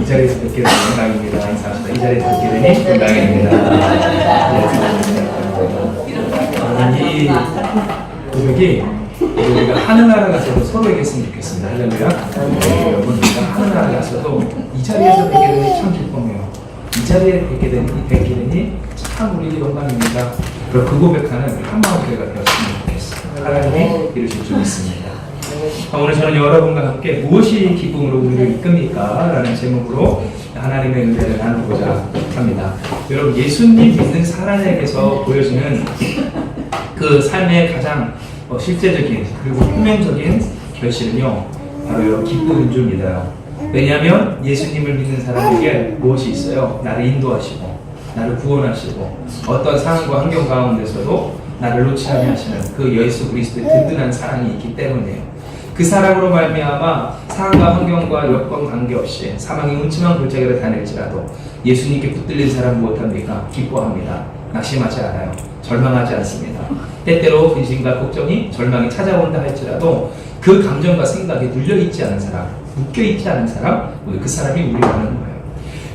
자리에서 뵙게 되니 영광입니다. 인사합니다. 이 자리에서 뵙게 되니 영광입니다. 이 고백이 우리가 하늘나라 가서도 서로에게 했으면 좋겠습니다. 할렐루야. 여러분, 우리가 하늘나라 가서도 이 자리에서 뵙게 되니 참 기쁨이에요. 이 자리에 뵙게 되니 참 우리에게 영광입니다. 그리고 그 고백하는 한마음교회가 되었으면 좋겠어요. 하나님이 이루실 줄 믿습니다. 오늘 저는 여러분과 함께 무엇이 기쁨으로 우리를 이끕니까? 라는 제목으로 하나님의 은혜를 나누고자 합니다. 여러분, 예수님 믿는 사람에게서 보여지는 그 삶의 가장 실제적인 그리고 표면적인 결실은요, 바로 여러분 기쁨인 줄 믿어요. 왜냐하면 예수님을 믿는 사람에게 무엇이 있어요? 나를 인도하시고 나를 구원하시고 어떤 상황과 환경 가운데서도 나를 놓지 않으시는 그 예수 그리스도의 든든한 사랑이 있기 때문이에요. 그 사랑으로 말미암아 상황과 환경과 여건 관계없이 사망의 음침한 골짜기를 다닐지라도 예수님께 붙들린 사람 무엇합니까? 기뻐합니다. 낙심하지 않아요. 절망하지 않습니다. 때때로 근심과 걱정이 절망이 찾아온다 할지라도 그 감정과 생각에 눌려있지 않은 사람, 묶여있지 않은 사람, 그 사람이 우리라는 거예요.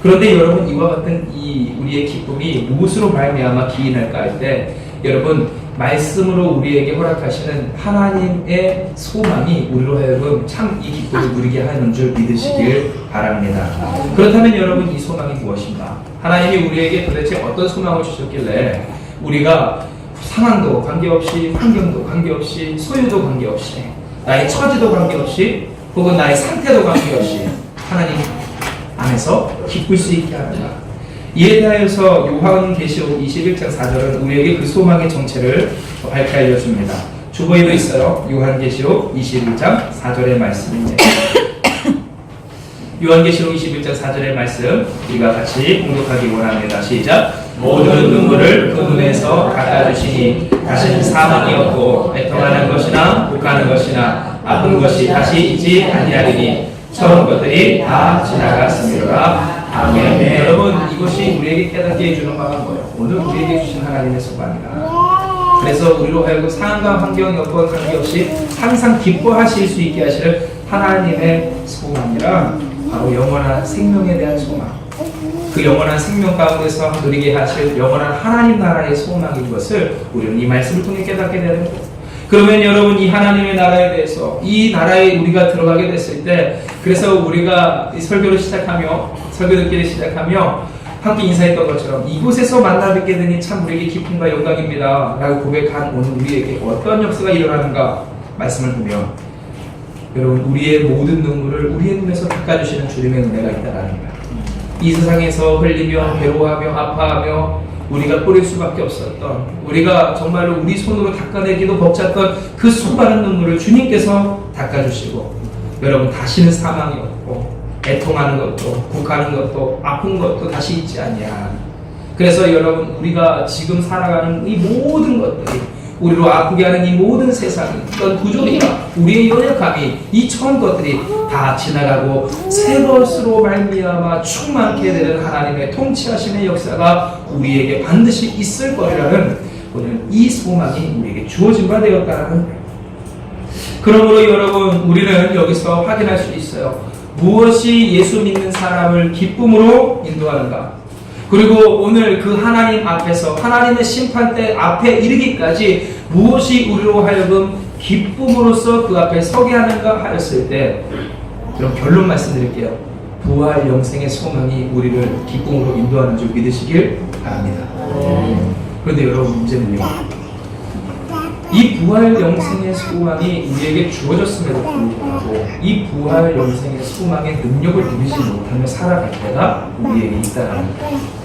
그런데 여러분, 이와 같은 이 우리의 기쁨이 무엇으로 말미암아 기인할까 할 때, 여러분, 말씀으로 우리에게 허락하시는 하나님의 소망이 우리로 하여금 참 이 기쁨을 누리게 하는 줄 믿으시길 바랍니다. 그렇다면 여러분, 이 소망이 무엇인가? 하나님이 우리에게 도대체 어떤 소망을 주셨길래 우리가 상황도 관계없이, 환경도 관계없이, 소유도 관계없이, 나의 처지도 관계없이, 혹은 나의 상태도 관계없이 하나님 안에서 기쁠 수 있게 하는가? 이에 대하여서 요한계시록 21장 4절은 우리에게 그 소망의 정체를 밝히 알려줍니다. 주보에도 있어요. 요한계시록 21장 4절의 말씀입니다. 요한계시록 21장 4절의 말씀 우리가 같이 공독하기 원합니다. 시작! 모든 눈물을 그 눈에서 닦아주시니 다시는 사망이 없고 애통하는 것이나 욱하는 것이나 아픈 것이 다시 있지 아니하리니 처음 것들이 다 지나갔으리라. 아멘. 여러분, 이것이 우리에게 깨닫게 해주는 바가 뭐예요? 오늘 우리에게 주신 하나님의 소망이다. 그래서 우리로 하여금 상황과 환경, 여건 관계없이 항상 기뻐하실 수 있게 하시는 하나님의 소망이라 바로 영원한 생명에 대한 소망, 그 영원한 생명 가운데서 누리게 하실 영원한 하나님 나라의 소망인 것을 우리는 이 말씀을 통해 깨닫게 되는 거예요. 그러면 여러분, 이 하나님의 나라에 대해서 이 나라에 우리가 들어가게 됐을 때, 그래서 우리가 이 설교를 시작하며 설교 듣기를 시작하며 함께 인사했던 것처럼 이곳에서 만나 뵙게 되니 참 우리에게 기쁨과 영광입니다 라고 고백한 오늘 우리에게 어떤 역사가 일어나는가 말씀을 보면, 여러분, 우리의 모든 눈물을 우리의 눈에서 닦아주시는 주님의 은혜가 있다라는 거예요. 이 세상에서 흘리며 괴로워하며 아파하며 우리가 뿌릴 수밖에 없었던, 우리가 정말로 우리 손으로 닦아내기도 벅찼던 그 수많은 눈물을 주님께서 닦아주시고, 여러분, 다시는 사망이 없고 애통하는 것도 욱하는 것도 아픈 것도 다시 있지 아니야. 그래서 여러분, 우리가 지금 살아가는 이 모든 것들이, 우리로 아프게 하는 이 모든 세상이, 어떤 구조리가, 우리의 연약함이, 이 처음 것들이 다 지나가고 새 것으로 말미암아 충만케 되는 하나님의 통치하심의 역사가 우리에게 반드시 있을 거라는 오늘 이 소망이 우리에게 주어진 바 되었다는 거예요. 그러므로 여러분, 우리는 여기서 확인할 수 있어요. 무엇이 예수 믿는 사람을 기쁨으로 인도하는가? 그리고 오늘 그 하나님 앞에서 하나님의 심판대 앞에 이르기까지 무엇이 우리로 하여금 기쁨으로써 그 앞에 서게 하는가 하였을 때, 그럼 결론 말씀드릴게요. 부활 영생의 소망이 우리를 기쁨으로 인도하는 줄 믿으시길 바랍니다. 그런데 여러분, 문제는요, 이 부활 영생의 소망이 우리에게 주어졌음에도 불구하고 이 부활 영생의 소망의 능력을 누리지 못하며 살아갈 때가 우리에게 있다는 거예요.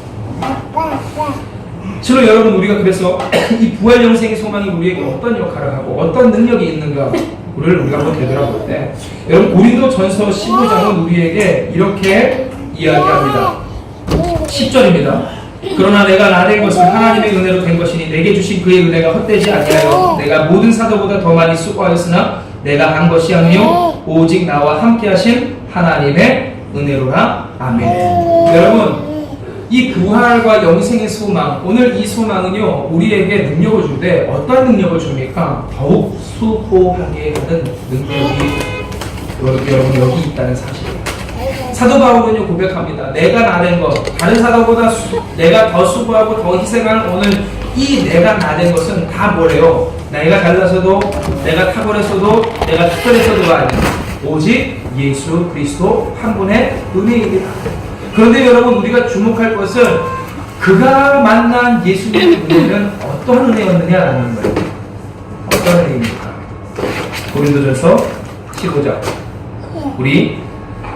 실로 여러분, 우리가 그래서 이 부활 영생의 소망이 우리에게 어떤 역할을 하고 어떤 능력이 있는가 우리가 한번 되돌아볼 때, 여러분, 고린도전서 15장은 우리에게 이렇게 이야기합니다. 10절입니다. 그러나 내가 나 된 것은 하나님의 은혜로 된 것이니 내게 주신 그의 은혜가 헛되지 아니하여 내가 모든 사도보다 더 많이 수고하였으나 내가 한 것이 아니요 오직 나와 함께 하신 하나님의 은혜로라. 아멘. 여러분, 이 부활과 영생의 소망, 오늘 이 소망은요, 우리에게 능력을 주되 어떤 능력을 줍니까? 더욱 수고하게 하는 능력이 여러분 여기 있다는 사실입니다. 사도 바울은요 고백합니다. 내가 나된 것, 다른 사도보다 내가 더 수고하고 더 희생하는 오늘 이 내가 나된 것은 다 뭐래요? 내가 잘나서도, 내가 탁월해서도, 내가 특별해서도가 아니라 오직 예수 그리스도 한 분의 은혜입니다. 그런데 여러분, 우리가 주목할 것은 그가 만난 예수님의 은혜는 어떤 은혜였느냐라는 거예요. 어떤 은혜입니까? 고린도전서 15장 우리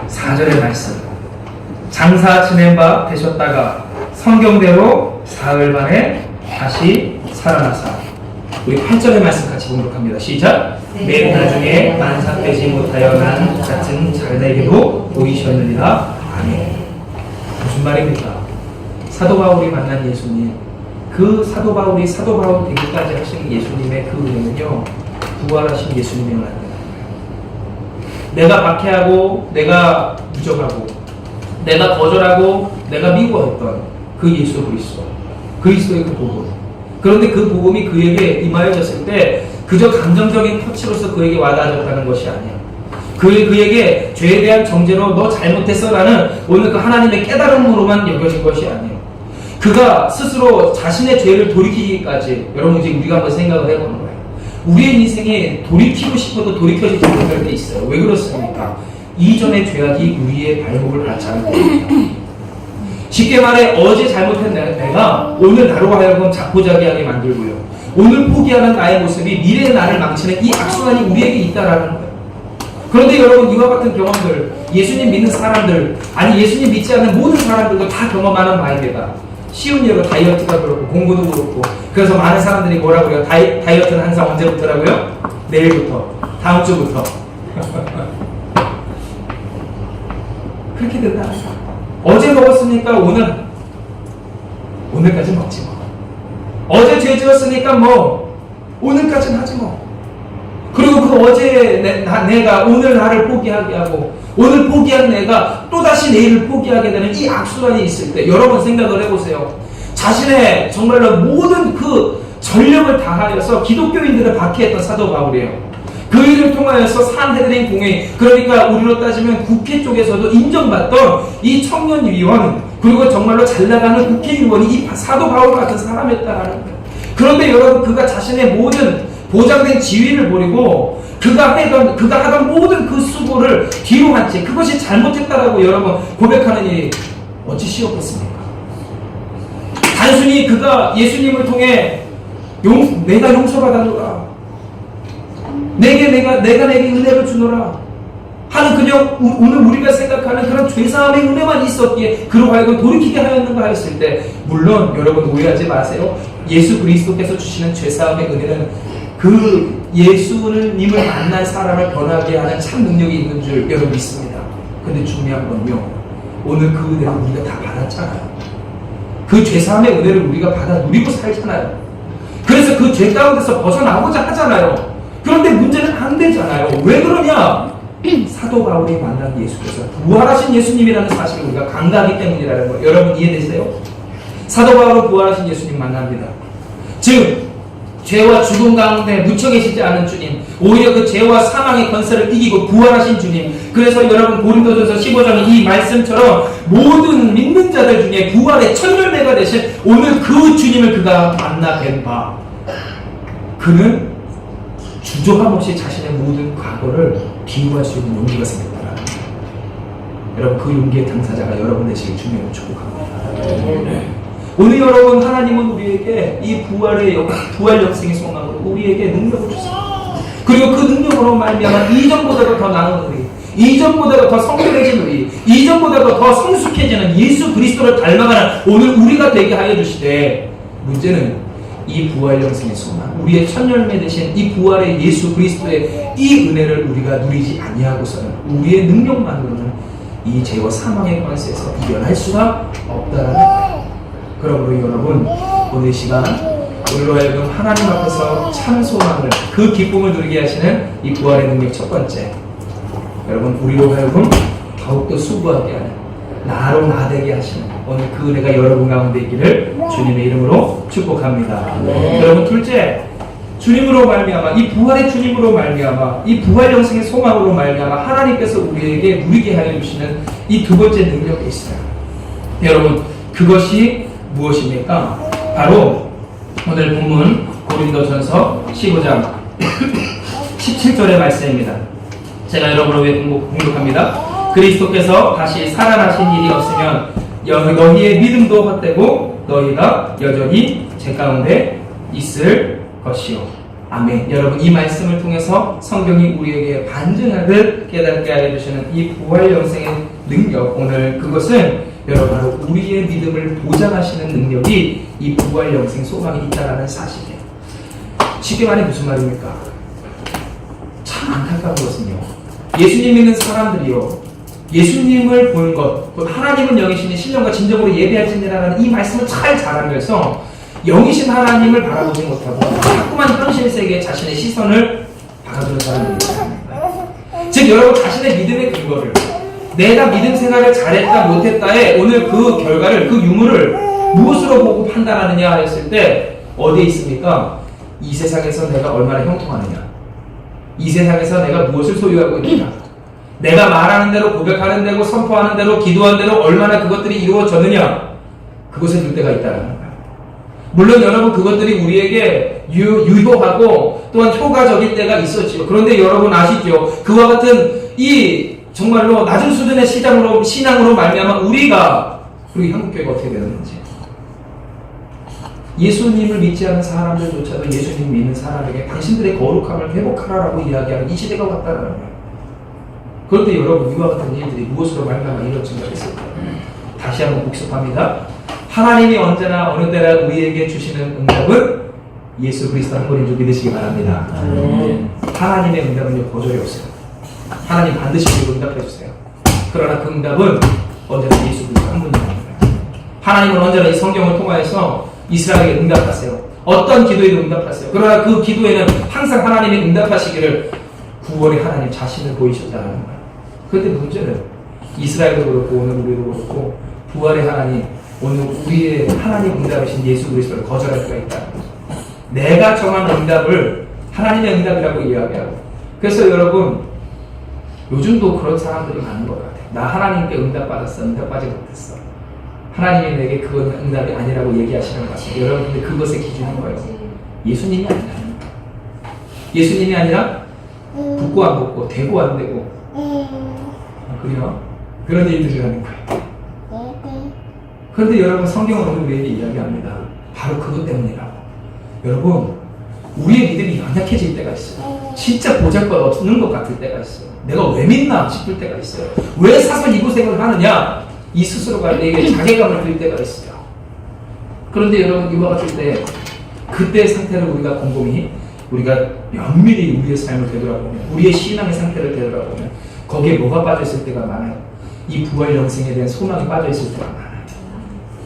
4절의 말씀. 장사 지낸 바 되셨다가 성경대로 사흘 만에 다시 살아나사. 우리 8절의 말씀 같이 공독합니다. 시작. 맨 나중에 만삭되지 못하여 난 같은 자들에게도 보이셨느니라. 아멘. 무슨 말입니까? 사도 바울이 만난 예수님, 그 사도 바울이 사도 바울 되기까지 하신 예수님의 그 은혜는요, 부활하신 예수님의 은혜입니다. 내가 박해하고, 내가 부정하고, 내가 거절하고, 내가 미워했던 그 예수 그리스도, 그리스도의 그 복음. 그런데 그 복음이 그에게 임하여졌을 때 그저 감정적인 터치로서 그에게 와닿아졌다는 것이 아니야. 그에게 죄에 대한 정죄로 너 잘못했어라는 오늘 그 하나님의 깨달음으로만 여겨진 것이 아니에요. 그가 스스로 자신의 죄를 돌이키기까지, 여러분 이제 우리가 한번 생각을 해보는 거예요. 우리의 인생에 돌이키고 싶어도 돌이켜지지 못할 때 있어요. 왜 그렇습니까? 이전의 죄악이 우리의 발목을 닿지 않고 있습니다. 쉽게 말해 어제 잘못한 내가 오늘 나로 하여금 자포자기하게 만들고요. 오늘 포기하는 나의 모습이 미래의 나를 망치는 이 악순환이 우리에게 있다라는 거예요. 그런데 여러분, 이와 같은 경험들, 예수님 믿는 사람들, 아니 예수님 믿지 않는 모든 사람들도 다 경험하는 바입니다. 쉬운 예로 다이어트가 그렇고 공부도 그렇고, 그래서 많은 사람들이 뭐라고 그래요? 다이어트는 항상 언제부터라고요? 내일부터, 다음 주부터. 그렇게 된다. 어제 먹었으니까 오늘까지 먹지 뭐. 어제 죄 지었으니까 뭐 오늘까지는 하지 뭐. 그리고 그 어제 내가 오늘 나를 포기하게 하고, 오늘 포기한 내가 또다시 내일을 포기하게 되는 이 악순환이 있을 때 여러분 생각을 해보세요. 자신의 정말로 모든 그 전력을 다하여서 기독교인들을 박해했던 사도 바울이에요. 그 일을 통하여서 산헤드린 공회, 그러니까 우리로 따지면 국회 쪽에서도 인정받던 이 청년위원, 그리고 정말로 잘나가는 국회의원이 이 사도 바울 같은 사람이었다라는 거예요. 그런데 여러분, 그가 자신의 모든 보장된 지위를 버리고 그가 하던 모든 그 수고를 뒤로 한 채 그것이 잘못했다라고 여러분 고백하는 일이 어찌 쉬웠겠습니까? 단순히 그가 예수님을 통해 내가 용서받았노라, 내가 내게 은혜를 주노라 하는 그냥 오늘 우리가 생각하는 그런 죄사함의 은혜만 있었기에 그로 하여금 돌이키게 하였는가 했을 때, 물론 여러분 오해하지 마세요. 예수 그리스도께서 주시는 죄사함의 은혜는 그 예수님을 만난 사람을 변하게 하는 참 능력이 있는 줄 여러분 믿습니다. 근데 중요한 건요, 오늘 그 은혜를 우리가 다 받았잖아요. 그 죄사함의 은혜를 우리가 받아 누리고 살잖아요. 그래서 그 죄 가운데서 벗어나고자 하잖아요. 그런데 문제는 안 되잖아요. 왜 그러냐? 사도 바울이 만난 예수께서 부활하신 예수님이라는 사실을 우리가 간과하기 때문이라는 거예요. 여러분 이해되세요? 사도 바울은 부활하신 예수님 만납니다. 즉 죄와 죽음 가운데 묻혀 계시지 않은 주님, 오히려 그 죄와 사망의 권세를 이기고 부활하신 주님. 그래서 여러분 고린도전서 15장 이 말씀처럼 모든 믿는 자들 중에 부활의 첫 열매가 되신 오늘 그 주님을 그가 만나 뵌 바, 그는 주저함 없이 자신의 모든 과거를 비유할 수 있는 용기가 생겼다는 거예요. 여러분 그 용기의 당사자가 여러분 되시길 주님으로 축복합니다. 오늘 여러분, 하나님은 우리에게 이 부활 역생의 소망으로 우리에게 능력을 주세요. 그리고 그 능력으로 말미암아 이전보다도 더 나은 우리, 이전보다도 더 성결해진 우리, 이전보다도 더 성숙해지는 예수 그리스도를 닮아가는 오늘 우리가 되게 하여 주시되, 문제는 이 부활 영생의 소망, 우리의 첫 열매 되신 이 부활의 예수 그리스도의 이 은혜를 우리가 누리지 아니하고서는 우리의 능력만으로는 이 죄와 사망의 권세에서 이겨낼 수가 없다라는 거예요. 그러므로 여러분, 오늘 시간 우리로 하여금 하나님 앞에서 참 소망을, 그 기쁨을 누리게 하시는 이 부활의 능력 첫 번째, 여러분 우리로 하여금 더욱더 수고하게 하는, 나로 나되게 하시는 오늘 그 은혜가 여러분 가운데 있기를 주님의 이름으로 축복합니다. 여러분 둘째, 주님으로 말미암아, 이 부활의 주님으로 말미암아, 이 부활 영생의 소망으로 말미암아 하나님께서 우리에게 누리게 하여 주시는 이 두 번째 능력이 있어요. 여러분, 그것이 무엇입니까? 바로 오늘 본문 고린도전서 15장 17절의 말씀입니다. 제가 여러분을 위해 공독합니다. 그리스도께서 다시 살아나신 일이 없으면 너희의 믿음도 헛되고 너희가 여전히 제 가운데 있을 것이요. 아멘. 여러분, 이 말씀을 통해서 성경이 우리에게 반증하듯 깨닫게 하여 주시는 이 부활 영생의 능력, 오늘 그것은 여러분 바로 우리의 믿음을 보장하시는 능력이 이 부활 영생 소망이 있다라는 사실이에요. 쉽게 말해 무슨 말입니까? 참 안타까운 것은요, 예수님 믿는 사람들이요, 예수님을 보는 것, 하나님은 영이시니 신령과 진정으로 예배할지니라는 이 말씀을 잘 알면서 영이신 하나님을 바라보지 못하고 자꾸만 현실 세계에 자신의 시선을 박아두는 사람들입니다. 즉, 여러분 자신의 믿음의 근거를, 내가 믿음 생활을 잘했다 못했다에 오늘 그 결과를, 그 유무를 무엇으로 보고 판단하느냐 했을 때 어디에 있습니까? 이 세상에서 내가 얼마나 형통하느냐, 이 세상에서 내가 무엇을 소유하고 있느냐, 내가 말하는 대로, 고백하는 대로, 선포하는 대로, 기도하는 대로 얼마나 그것들이 이루어졌느냐, 그것에 둘 때가 있다는 거예요. 물론 여러분 그것들이 우리에게 유효하고 또한 효과적일 때가 있었죠. 그런데 여러분 아시죠? 그와 같은 이 정말로 낮은 수준의 신앙으로 말미암아 우리 한국교회가 어떻게 되었는지, 예수님을 믿지 않는 사람들조차도 예수님 믿는 사람에게 당신들의 거룩함을 회복하라라고 이야기하는 이 시대가 왔다는 거예요. 그런데 여러분, 이와 같은 일들이 무엇으로 말미암아 이루어진가 했을까요? 다시 한번 복습합니다. 하나님이 언제나 어느 때나 우리에게 주시는 응답은 예수 그리스도 한 분인 줄 믿으시기 바랍니다. 하나님의 응답은요, 거절이 없어요. 하나님 반드시 우리로 응답해 주세요. 그러나 그 응답은 언제나 예수 그리스도 한 분입니다. 하나님은 언제나 이 성경을 통하여서 이스라엘에게 응답하세요. 어떤 기도에도 응답하세요. 그러나 그 기도에는 항상 하나님이 응답하시기를 구원의 하나님 자신을 보이셨다는 거예요. 그런데 문제는 이스라엘도 그렇고 오늘 우리도 그렇고 부활의 하나님, 오늘 우리의 하나님 응답이신 예수 그리스도를 거절할 수가 있다는 거죠. 내가 정한 응답을 하나님의 응답이라고 이야기하고, 그래서 여러분 요즘도 그런 사람들이 많은 것 같아요. 나 하나님께 응답받았어, 응답받지 못했어, 하나님이 내게 그건 응답이 아니라고 얘기하시는 것 같아요. 여러분들 그것의 기준은 뭐예요? 예수님이 아니라, 예수님이 아니라 붙고 안 붙고, 되고 안 되고, 그래요? 그런 일들이 하는 거예요. 그런데 여러분, 성경은 오늘 우리에게 이야기합니다. 바로 그것 때문이라고. 여러분, 우리의 믿음이 연약해질 때가 있어요. 진짜 보잘것 없는 것 같을 때가 있어요. 내가 왜 믿나 싶을 때가 있어요. 왜 사설 이고생을 하느냐, 이 스스로가 내게 자괴감을 들 때가 있어요. 그런데 여러분, 이와 같을 때, 그때의 상태를 우리가 곰곰이, 우리가 면밀히 우리의 삶을 되돌아보면, 우리의 신앙의 상태를 되돌아보면 거기에 뭐가 빠져있을 때가 많아요? 이 부활 영생에 대한 소망이 빠져있을 때가 많아요.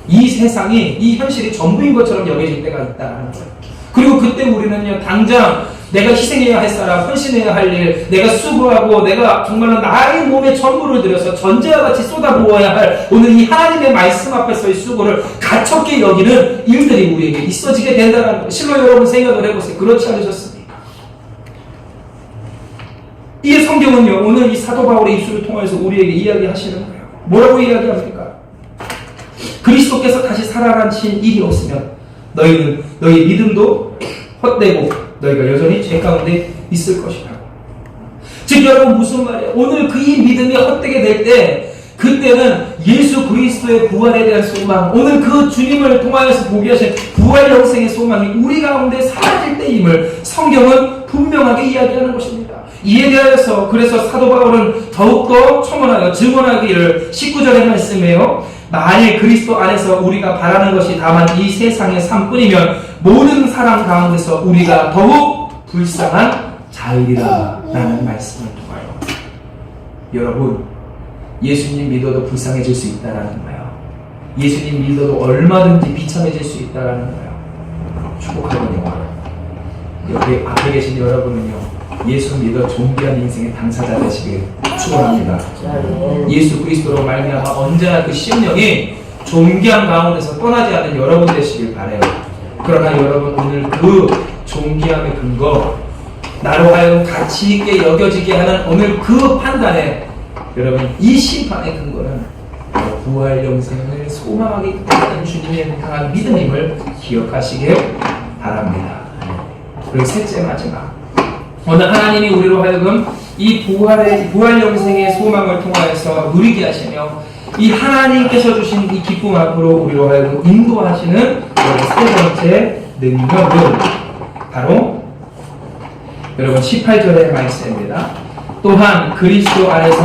이 세상이, 이 현실이 전부인 것처럼 여겨질 때가 있다는 거예요. 그리고 그때 우리는요, 당장 내가 희생해야 할 사람, 헌신해야 할 일, 내가 수고하고 내가 정말로 나의 몸에 전부를 들여서 전제와 같이 쏟아부어야 할 오늘 이 하나님의 말씀 앞에서의 수고를 가볍게 여기는 일들이 우리에게 있어지게 된다는 거예요. 실로 여러분 생각을 해보세요. 그렇지 않으셨습니까? 이 성경은요, 오늘 이 사도 바울의 입술을 통해서 우리에게 이야기하시는 거예요. 뭐라고 이야기합니까? 그리스도께서 다시 살아나신 일이 없으면 너희의 믿음도 헛되고 너희가 여전히 죄 가운데 있을 것이라고. 즉 여러분, 무슨 말이에요? 오늘 그 이 믿음이 헛되게 될 때, 그때는 예수 그리스도의 부활에 대한 소망, 오늘 그 주님을 통하여서 보게 하신 부활 영생의 소망이 우리 가운데 사라질 때임을 성경은 분명하게 이야기하는 것입니다. 이에 대하여서 그래서 사도 바울은 더욱더 첨언하여 증언하기를 19절의 말씀이에요. 만일 그리스도 안에서 우리가 바라는 것이 다만 이 세상의 삶뿐이면 모든 사람 가운데서 우리가 더욱 불쌍한 자이리라 라는 말씀을 통하여, 여러분, 예수님 믿어도 불쌍해질 수 있다라는 거예요. 예수님 믿어도 얼마든지 비참해질 수 있다라는 거예요. 축복하거든요. 여기 앞에 계신 여러분은요, 예수 믿어 존귀한 인생의 당사자 되시길 축원합니다. 예수 그리스도로 말미암아 언제나 그 심령이 존귀한 가운데서 떠나지 않는 여러분 되시길 바라요. 그러나 여러분, 오늘 그 존귀함의 근거, 나로 하여금 가치 있게 여겨지게 하는 오늘 그 판단에 여러분 이 심판의 근거는 부활 영생을 소망하기 때문에 주님의 강한 믿음임을 기억하시길 바랍니다. 그리고 셋째 마지막, 오늘 하나님이 우리로 하여금 이 부활 영생의 소망을 통하여서 누리게 하시며 이 하나님께서 주신 이 기쁨 앞으로 우리로 하여금 인도하시는 세 번째 능력은 바로 여러분 18절의 말씀입니다. 또한 그리스도 안에서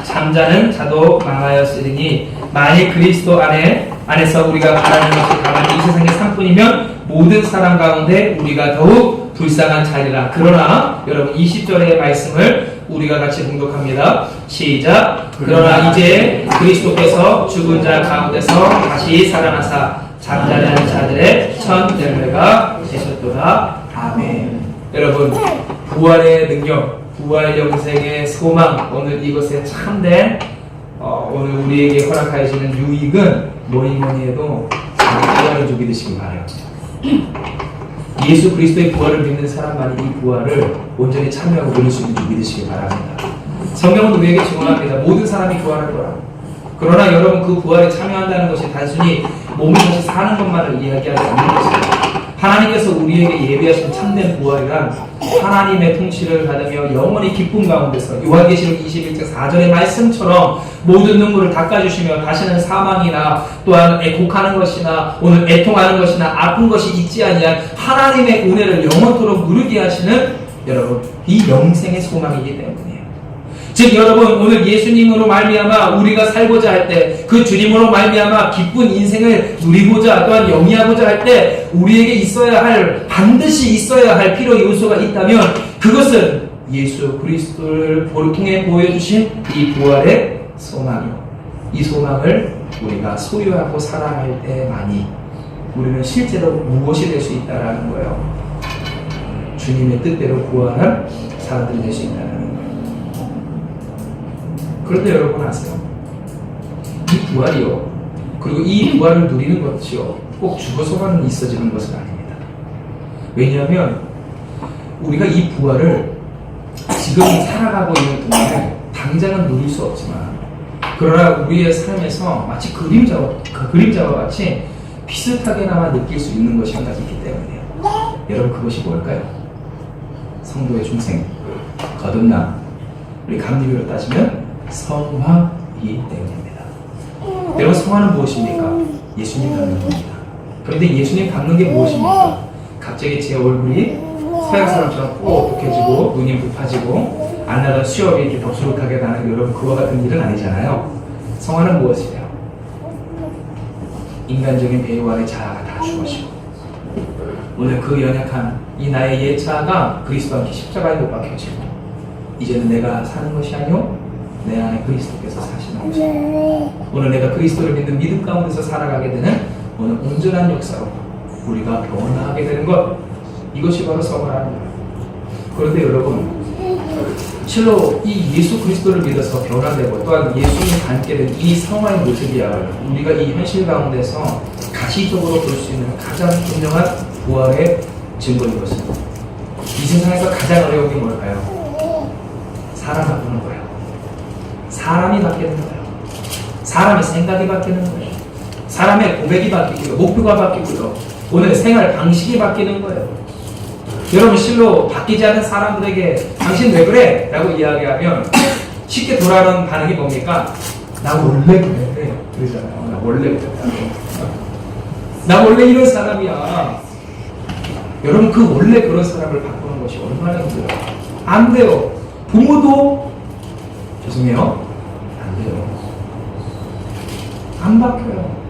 잠자는 자도 망하였으니 만일 그리스도 안에서 우리가 바라는 것이 다만 이 세상의 상뿐이면 모든 사람 가운데 우리가 더욱 불쌍한 자리라. 그러나 여러분 20절의 말씀을 우리가 같이 봉독합니다. 시작. 그러나 이제 그리스도께서 죽은 자 가운데서 다시 살아나사 잠자는 자들의 첫 열매가 되셨도다. 아멘. 여러분 부활의 능력, 부활 영생의 소망, 오늘 이것에 참된 오늘 우리에게 허락하시는 유익은 뭐니 해도 부활을 좀 믿으시기 바라요. 예수 그리스도의 부활을 믿는 사람만이 이 부활을 온전히 참여하고 누릴 수 있는 줄 믿으시기 바랍니다. 성경은 우리에게 증언합니다. 모든 사람이 부활할 거라. 그러나 여러분 그 부활에 참여한다는 것이 단순히 몸이 다시 사는 것만을 이야기하지 않는 것입니다. 하나님께서 우리에게 예비하신 참된 부활이란 하나님의 통치를 받으며 영원히 기쁨 가운데서 요한계시록 21장 4절의 말씀처럼 모든 눈물을 닦아주시며 다시는 사망이나 또한 애곡하는 것이나 오늘 애통하는 것이나 아픈 것이 있지 아니한 하나님의 은혜를 영원토록 누리게 하시는 여러분 이 영생의 소망이기 때문이에요. 즉 여러분 오늘 예수님으로 말미암아 우리가 살고자 할 때 그 주님으로 말미암아 기쁜 인생을 누리고자 또한 영위하고자 할 때 우리에게 있어야 할 반드시 있어야 할 필요 요소가 있다면 그것은 예수 그리스도를 통해 보여주신 이 부활의 소망이요. 이 소망을 우리가 소유하고 살아갈 때만이 우리는 실제로 무엇이 될 수 있다라는 거예요. 주님의 뜻대로 구원할 사람들이 될 수 있다는 거예요. 그런데 여러분 아세요? 이 부활이요. 그리고 이 부활을 누리는 것이요. 꼭 죽어서만 있어지는 것은 아닙니다. 왜냐하면 우리가 이 부활을 지금 살아가고 있는 동안에 당장은 누릴 수 없지만 그러나 우리의 삶에서 마치 그림자와 같이 비슷하게나마 느낄 수 있는 것이 한 가지 있기 때문이에요. 여러분 그것이 뭘까요? 성도의 중생, 거듭남, 우리 감리교로 따지면 성화이기 때문입니다. 여러분 성화는 무엇입니까? 예수님 닮는 겁니다. 그런데 예수님 닮는 게 무엇입니까? 갑자기 제 얼굴이 서양 사람처럼 뽀득해지고 눈이 부파지고 안 나던 수염이 이렇게 덥수룩하게 나는 여러분 그와 같은 일은 아니잖아요. 성화는 무엇이에요? 인간적인 배우 안의 자아가 다 죽어지고 오늘 그 연약한 이 나의 옛 자아가 그리스도와 함께 십자가에 못 박혀지고 이제는 내가 사는 것이 아니오 내 안에 그리스도께서 사시는 것입니다. 오늘 내가 그리스도를 믿는 믿음 가운데서 살아가게 되는 오늘 온전한 역사로 우리가 변화하게 되는 것 이것이 바로 성화라는 거예요. 그런데 여러분 실로 이 예수 그리스도를 믿어서 변화되고 또한 예수님 닮게 된 이 성화의 모습이야 우리가 이 현실 가운데서 가시적으로 볼 수 있는 가장 분명한 부활의 증거인 것입니다. 이 세상에서 가장 어려운 게 뭘까요? 사람 바꾸는 거예요. 사람이 바뀌는 거예요. 사람의 생각이 바뀌는 거예요. 사람의 고백이 바뀌고요. 목표가 바뀌고요. 오늘 생활 방식이 바뀌는 거예요. 여러분 실로 바뀌지 않은 사람들에게 당신 왜 그래? 라고 이야기하면 쉽게 돌아오는 반응이 뭡니까? 나 원래 그래. 그러잖아요. 나 원래 그래. 나 원래 이런 사람이야. 여러분 그 원래 그런 사람을 바꾸는 것이 얼마나 힘들어요. 안 돼요. 부모도 죄송해요. 안 돼요. 안 바뀌어요.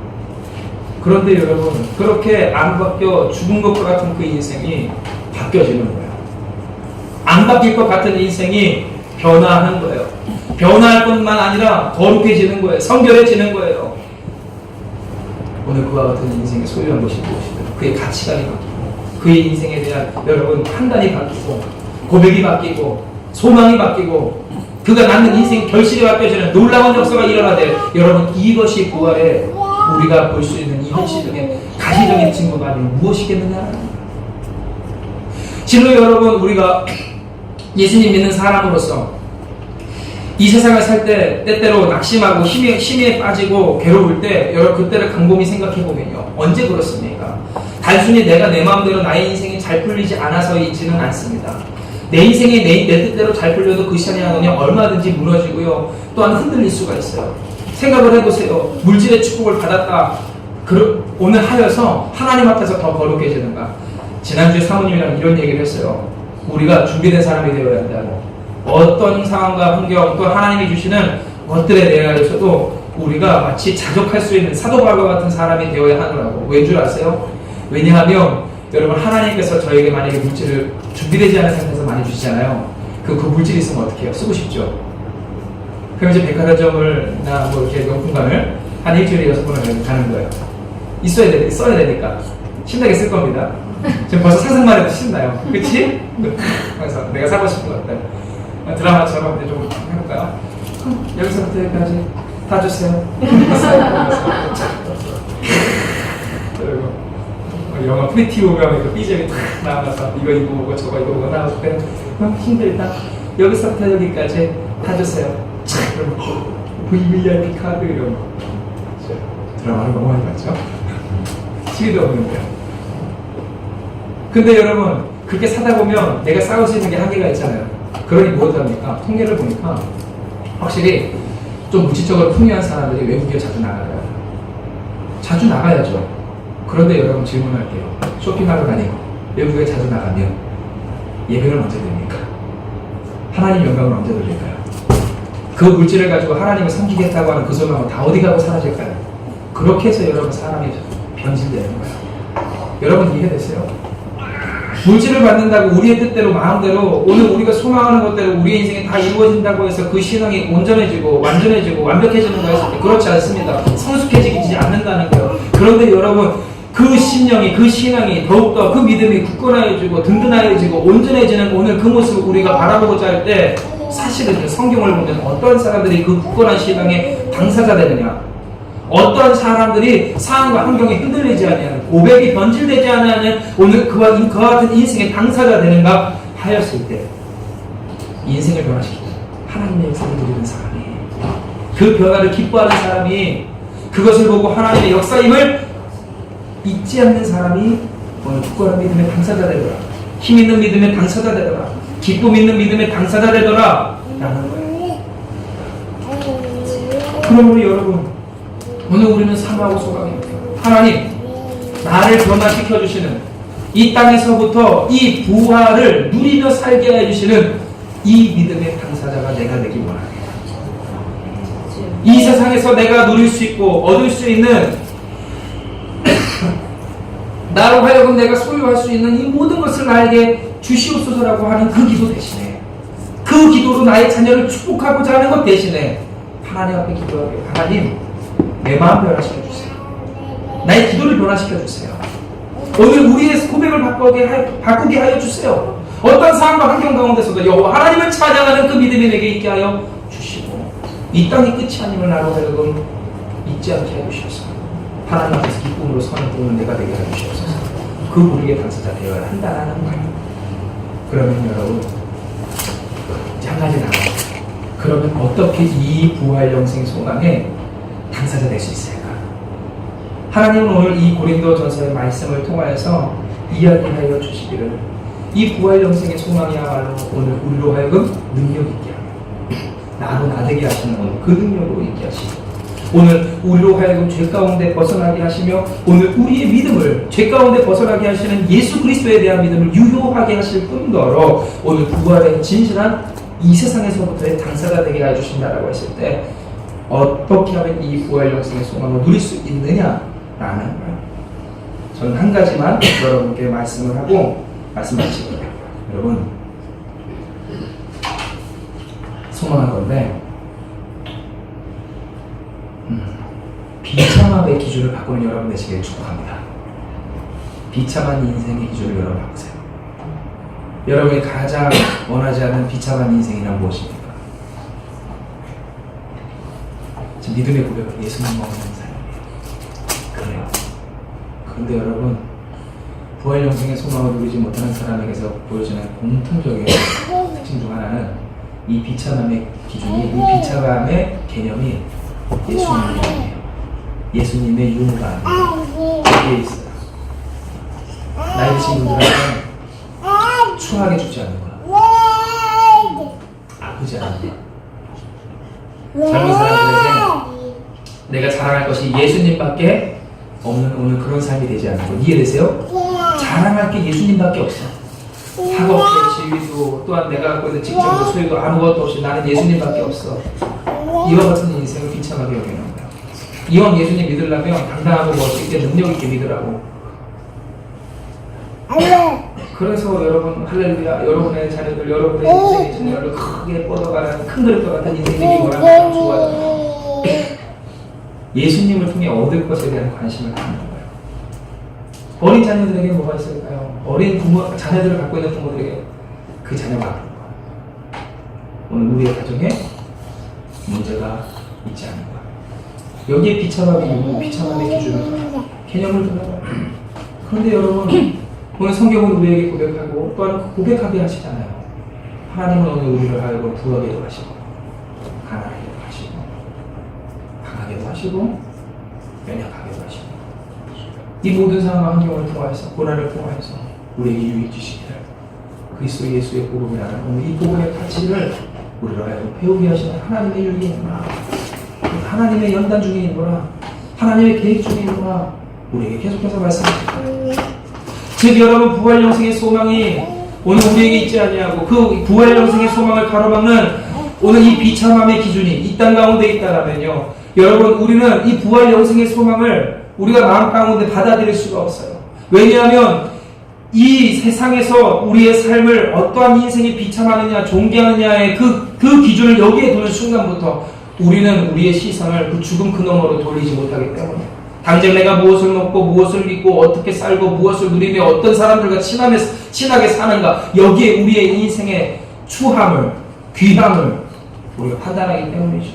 그런데 여러분 그렇게 안 바뀌어 죽은 것과 같은 그 인생이 바뀌어지는 거예요. 안 바뀔 것 같은 인생이 변화하는 거예요. 변화할 뿐만 아니라 거룩해지는 거예요. 성결해지는 거예요. 오늘 그와 같은 인생의 소유한 것이 무엇이든 그의 가치관이 바뀌고 그의 인생에 대한 여러분 판단이 바뀌고 고백이 바뀌고 소망이 바뀌고 그가 갖는 인생 결실이 바뀌어지는 놀라운 역사가 일어나되 여러분 이것이 부활에 우리가 볼 수 있는 이 현실적인 가시적인 증거가 아닌 무엇이겠느냐. 실로 여러분, 우리가 예수님 믿는 사람으로서 이 세상을 살 때 때때로 낙심하고 힘에 빠지고 괴로울 때 여러분 그때를 곰곰이 생각해보면요, 언제 그렇습니까? 단순히 내가 내 마음대로 나의 인생이 잘 풀리지 않아서이지는 않습니다. 내 인생이 내 뜻대로 잘 풀려도 그 시간에는요 얼마든지 무너지고요, 또한 흔들릴 수가 있어요. 생각을 해보세요. 물질의 축복을 받았다 오늘 하여서 하나님 앞에서 더 거룩해지는가? 지난주에 사모님이랑 이런 얘기를 했어요. 우리가 준비된 사람이 되어야 한다고. 어떤 상황과 환경, 또 하나님이 주시는 것들에 대해서도 우리가 마치 자족할 수 있는 사도 바울과 같은 사람이 되어야 하더라고. 왠 줄 아세요? 왜냐하면 여러분, 하나님께서 저에게 만약에 물질을 준비되지 않은 상태에서 많이 주시잖아요. 그 물질이 있으면 어떻게 해요? 쓰고 싶죠. 그럼 이제 백화점을나 뭐 이렇게 명품관을 한 일주일에 6번을 가는 거예요. 써야 되니까 신나게 쓸 겁니다. 지금 벌써 상상만 해도 신나요. 그치? 그래서 내가 사고 싶은 것 같아요. 드라마처럼 이제 좀 해볼까요? 여기서부터 여기까지 다 주세요. 그리고 영화 프리티 우먼 그 BGM이 탁 나와서 이거 보고 저거 이거 보고 나올 때 힘들다. 여기서부터 여기까지 다 주세요. 그리고 VIP 카드 이런 거. 드라마를 너무 많이 봤죠? TV도 없는데요. 근데 여러분, 그렇게 사다 보면 내가 싸울 수 있는 게 한계가 있잖아요. 그러니 무엇합니까? 통계를 보니까 확실히 좀 물질적으로 풍요한 사람들이 외국에 자주 나가요. 자주 나가야죠. 그런데 여러분, 질문할게요. 쇼핑하러 다니고 외국에 자주 나가면 예배는 언제 됩니까? 하나님 영광을 언제 돌릴까요? 그 물질을 가지고 하나님을 섬기겠다고 하는 그 소망은 다 어디 가고 사라질까요? 그렇게 해서 여러분, 사람이 변질되는 거예요. 여러분, 이해되세요? 물질을 받는다고 우리의 뜻대로 마음대로 오늘 우리가 소망하는 것대로 우리의 인생이 다 이루어진다고 해서 그 신앙이 온전해지고 완전해지고 완벽해지는 거였을 때 그렇지 않습니다. 성숙해지지 않는다는 거예요. 그런데 여러분, 그 심령이, 그 신앙이 더욱더 그 믿음이 굳건해지고 든든해지고 온전해지는 오늘 그 모습을 우리가 바라보고자 할 때 사실은 성경을 보면 어떤 사람들이 그 굳건한 신앙의 당사자 되느냐, 어떤 사람들이 상황과 환경에 흔들리지 않는, 고백이 변질되지 않는 오늘 그와 같은 인생의 당사자 되는가 하였을 때 인생을 변화시키고 하나님의 역사를 누리는 사람이, 그 변화를 기뻐하는 사람이, 그것을 보고 하나님의 역사임을 잊지 않는 사람이 오늘 굳건한 믿음의 당사자 되더라, 힘 있는 믿음의 당사자 되더라, 기쁨 있는 믿음의 당사자 되더라 라는 거예요. 그러므로 여러분, 오늘 우리는 사모하고 소망합니다. 하나님, 나를 변화시켜 주시는 이 땅에서부터 이 부활을 누리며 살게 해주시는 이 믿음의 당사자가 내가 되기 원하네. 이 세상에서 내가 누릴 수 있고 얻을 수 있는 나로 하여금 내가 소유할 수 있는 이 모든 것을 나에게 주시옵소서라고 하는 그 기도 대신에, 그 기도로 나의 자녀를 축복하고자 하는 것 대신에 하나님 앞에 기도하게, 하나님, 내 마음 변화시켜 주세요. 나의 기도를 변화시켜 주세요. 오늘 우리의 고백을 바꾸게 하여 주세요. 어떤 상황과 환경 가운데서도 여호와 하나님을 찬양하는 그 믿음이 내게 있게 하여 주시고, 이 땅이 끝이 아님을 나로 하여금 잊지 않게 해 주시옵소서. 하나님 앞에서 기쁨으로 서는 꿈을 내가 되게 해 주시옵소서. 그 우리의 당사자 되어야 한다는 거예요. 그러면 여러분, 이제 한 가지 나와요. 그러면 어떻게 이 부활 영생 소망에 당사자 될 수 있을까? 하나님은 오늘 이 고린도전서의 말씀을 통하여서 이야기하여 주시기를, 이 부활 영생의 소망이야말로 오늘 우리로 하여금 능력 있게 하고 나로 나되게 하시는 오늘 그 능력으로 있게 하시고, 오늘 우리로 하여금 죄 가운데 벗어나게 하시며 오늘 우리의 믿음을 죄 가운데 벗어나게 하시는 예수 그리스도에 대한 믿음을 유효하게 하실 뿐더러 오늘 부활의 진실한 이 세상에서부터의 당사자 되게 해주신다라고 했을 때 어떻게 하면 이 부활 영생의 소망을 누릴 수 있느냐라는 거예요. 저는 한 가지만 여러분께 말씀을 하고 말씀 마치고요. 여러분, 소망한 건데 비참함의 기준을 바꾸는 여러분 되시길 축복합니다. 비참한 인생의 기준을 여러분 바꾸세요. 여러분이 가장 원하지 않는 비참한 인생이란 무엇입니까? 지금 믿음의 고백은 예수님 먹는 삶이에요. 그래요. 그런데 여러분, 부활 영생의 소망을 누리지 못하는 사람에게서 보여지는 공통적인 특징 중 하나는 이 비참함의 기준이, 이 비참함의 개념이 예수님이에요. 예수님의 유무가 여기에 있어요. 나이 드신 분들한테 추하게 죽지 않는 거야. 아프지 않는 거야. 젊은 사람들에게 내가 자랑할 것이 예수님밖에 없는 오늘 그런 삶이 되지 않는 거 이해되세요? 자랑할 게 예수님밖에 없어. 학업도 지위도 또한 내가 갖고 있는 직장도 소유도 아무것도 없이 나는 예수님밖에 없어. 이와 같은 인생을 비참하게 여기는 거야. 이왕 예수님 믿으려면 당당하고 멋있게 능력 있게 믿으라고. 그래서 여러분 할렐루야, 여러분의 자녀들, 여러분의 인생의 자녀를 크게 뻗어가는 큰 그릇과 같은 인생이 원하는 좋아요. 예수님을 통해 얻을 것에 대한 관심을 갖는 거예요. 어린 자녀들에게 뭐가 있을까요? 어린 부모, 자녀들을 갖고 있는 부모들에게 그 자녀가 아픈 거예요. 오늘 우리의 가정에 문제가 있지 않은 거예요. 여기에 비참함의 기준을 개념을 들어요. 그런데 여러분, 오늘 성경은 우리에게 고백하고 또한 고백하게 하시잖아요. 하나님은 오늘 우리를 하여금 부하게도 하시고 가난하게도 하시고 강하게도 하시고 연약하게도 하시고 이 모든 상황과 환경을 통하여서 고난을 통하여서 우리에게 유익 주시기를 그리스도 예수의 복음이라는 오늘 이 복음의 가치를 우리로 하여금 배우게 하시는 하나님의 윤리에 있구나, 하나님의 연단 중에 있구나, 하나님의 계획 중에 있구나 우리에게 계속해서 말씀하십니다. 즉 여러분, 부활 영생의 소망이 오늘 우리에게 있지 아니하고 그 부활 영생의 소망을 가로막는 오늘 이 비참함의 기준이 이 땅 가운데 있다라면요, 여러분, 우리는 이 부활 영생의 소망을 우리가 마음 가운데 받아들일 수가 없어요. 왜냐하면 이 세상에서 우리의 삶을 어떠한 인생이 비참하느냐 존귀하느냐의 그 기준을 여기에 두는 순간부터 우리는 우리의 시선을 그 죽음 그 너머로 돌리지 못하기 때문에 당장 내가 무엇을 먹고 무엇을 믿고 어떻게 살고 무엇을 누리며 어떤 사람들과 친하게 사는가, 여기에 우리의 인생의 추함을, 귀함을 우리가 판단하기 때문이죠.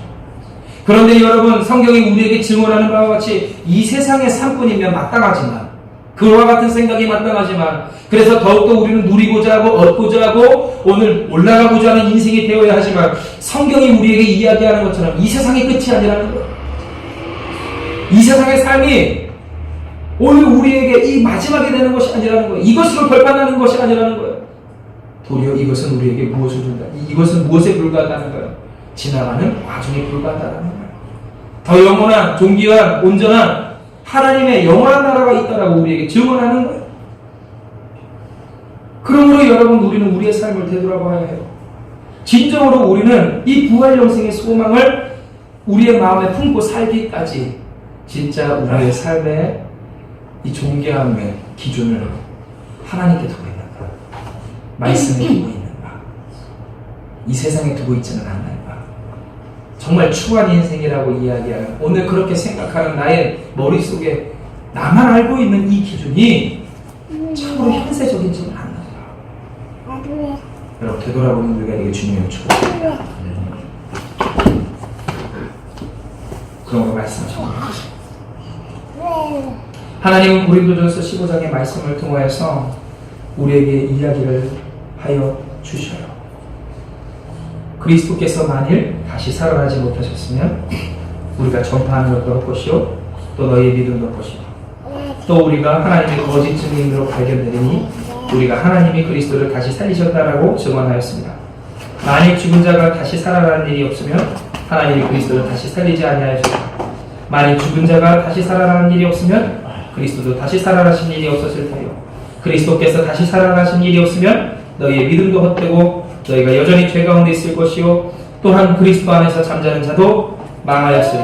그런데 여러분, 성경이 우리에게 증언하는 바와 같이 이 세상의 삶뿐이면 마땅하지만, 그와 같은 생각이 마땅하지만, 그래서 더욱더 우리는 누리고자 하고 얻고자 하고 오늘 올라가고자 하는 인생이 되어야 하지만, 성경이 우리에게 이야기하는 것처럼 이 세상의 끝이 아니라는 거예요. 이 세상의 삶이 오늘 우리에게 이 마지막이 되는 것이 아니라는 거예요. 이것으로 결판나는 것이 아니라는 거예요. 도리어 이것은 우리에게 무엇을 준다. 이것은 무엇에 불과하다는 거예요. 지나가는 과정에 불과하다는 거예요. 더 영원한, 존귀한, 온전한 하나님의 영원한 나라가 있다라고 우리에게 증언하는 거예요. 그러므로 여러분, 우리는 우리의 삶을 되돌아봐야 해요. 진정으로 우리는 이 부활 영생의 소망을 우리의 마음에 품고 살기까지 진짜 우리의 삶의 이 존귀함의 기준을 하나님께 두고 있는가, 말씀에 두고 있는가, 이 세상에 두고 있지는 않는가, 정말 추한 인생이라고 이야기하는, 오늘 그렇게 생각하는 나의 머릿속에 나만 알고 있는 이 기준이 참으로 현세적이지는 않는가. 여러분, 되돌아보는 우리가 되게 중요한 축복입니다. 그런 거 말씀하십니다. 하나님은 고린도전서 15장의 말씀을 통하여서 우리에게 이야기를 하여 주셔요. 그리스도께서 만일 다시 살아나지 못하셨으면 우리가 전파하는 것도 헛것이요 또 너희의 믿음도 헛것이요 또 우리가 하나님의 거짓 증인으로 발견되리니 우리가 하나님이 그리스도를 다시 살리셨다라고 증언하였습니다. 만일 죽은 자가 다시 살아나는 일이 없으면 하나님이 그리스도를 다시 살리지 아니하였습니다. 만일 죽은 자가 다시 살아나는 일이 없으면 그리스도도 다시 살아나신 일이 없었을 테요. 그리스도께서 다시 살아나신 일이 없으면 너희의 믿음도 헛되고 너희가 여전히 죄 가운데 있을 것이요 또한 그리스도 안에서 잠자는 자도 망하였으니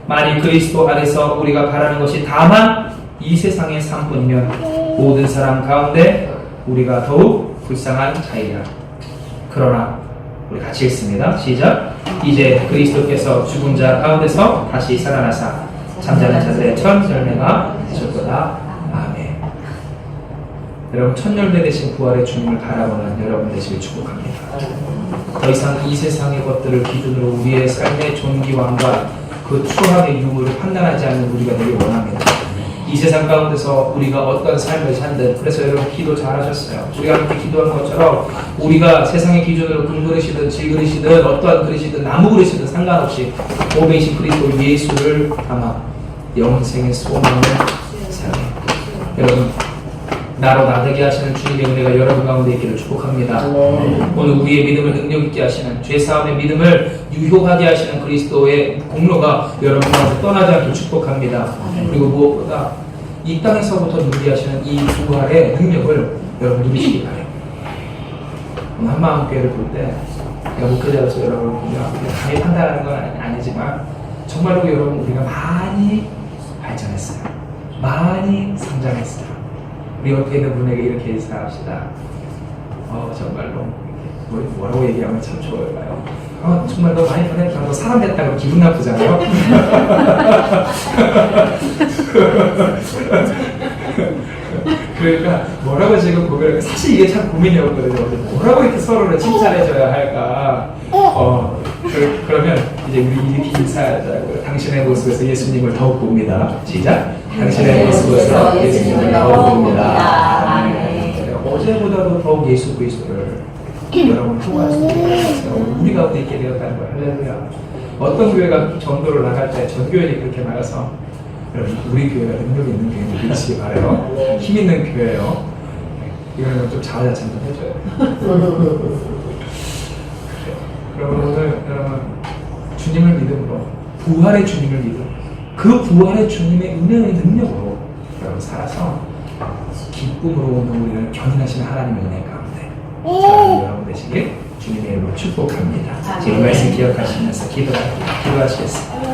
만일 그리스도 안에서 우리가 바라는 것이 다만 이 세상의 삶뿐이면 모든 사람 가운데 우리가 더욱 불쌍한 자이라. 그러나 우리 같이 읽습니다. 시작. 이제 그리스도께서 죽은 자 가운데서 다시 살아나사 잠자는 자들의 첫 열매가 되실 거다. 아멘. 여러분, 첫 열매 되신 부활의 주님을 바라보는 여러분 되시길 축복합니다. 더 이상 이 세상의 것들을 기준으로 우리의 삶의 존귀함과 그 추함의 유무를 판단하지 않는 우리가 되길 원합니다. 이 세상 가운데서 우리가 어떤 삶을 산든, 그래서 여러분 기도 잘하셨어요. 우리가 함께 기도하는 것처럼 우리가 세상의 기준으로 금그릇이든 질그릇이든 어떠한 그릇이든 나무 그릇이든 상관없이 몸이신 그리스도 예수를 담아 영생의 소망을 사랑해. 여러분 나로 나되게 하시는 주님의 은혜가 여러분 가운데 있기를 축복합니다. 오늘 우리의 믿음을 능력 있게 하시는, 죄사함의 믿음을 유효하게 하시는 그리스도의 공로가 여러분 가운데 떠나지 않길 축복합니다. 그리고 무엇보다 이 땅에서부터 누리게 하시는 이 부활의 능력을 여러분 누리시기 바래요. 오늘 한마음교회를 볼 때 제가 목회자로서 여러분을 보며 감히 판단하는 건 아니지만 정말로 여러분 우리가 많이 발전했어요. 많이 성장했어요. 우리 옆에 있는 분에게 이렇게 인사합시다. 정말로 뭐라고 얘기하면 참 좋을까요? 정말 너 많이 변했다. 너 사람 됐다고 기분 나쁘잖아요. 그러니까 뭐라고 지금 고민을, 사실 이게 참 고민이었거든요. 뭐라고 이렇게 서로를 칭찬해줘야 할까? 그러면 이제 우리 이렇게 인사하자고요. 당신의 모습에서 예수님을 더욱 봅니다. 시작. 당신의 모습에서 예수님을 더욱 봅니다. 어제보다도 더욱 예수 그리스도를 여러분 통할 수 있어요. 우리 가운데 있게 되었다는 거예요. 할렐루야. 어떤 교회가 전도를 나갈 때 전교회들이 그렇게 나가서 여러분 우리 교회가 능력이 있는 교회를 믿으시기 바라요. 힘 있는 교회예요. 이거는 좀 자화자찬 좀 해줘요. 여러분 오늘 여러분 주님을 믿음으로, 부활의 주님을 믿음, 그 부활의 주님의 은혜의 능력으로 여러분 살아서 기쁨으로 오늘 우리를 견인하시는 하나님의 은혜 가운데 여러분 되시길 주님의 이름으로 축복합니다. 지금 말씀 기억하시면서 기도하시겠습니다.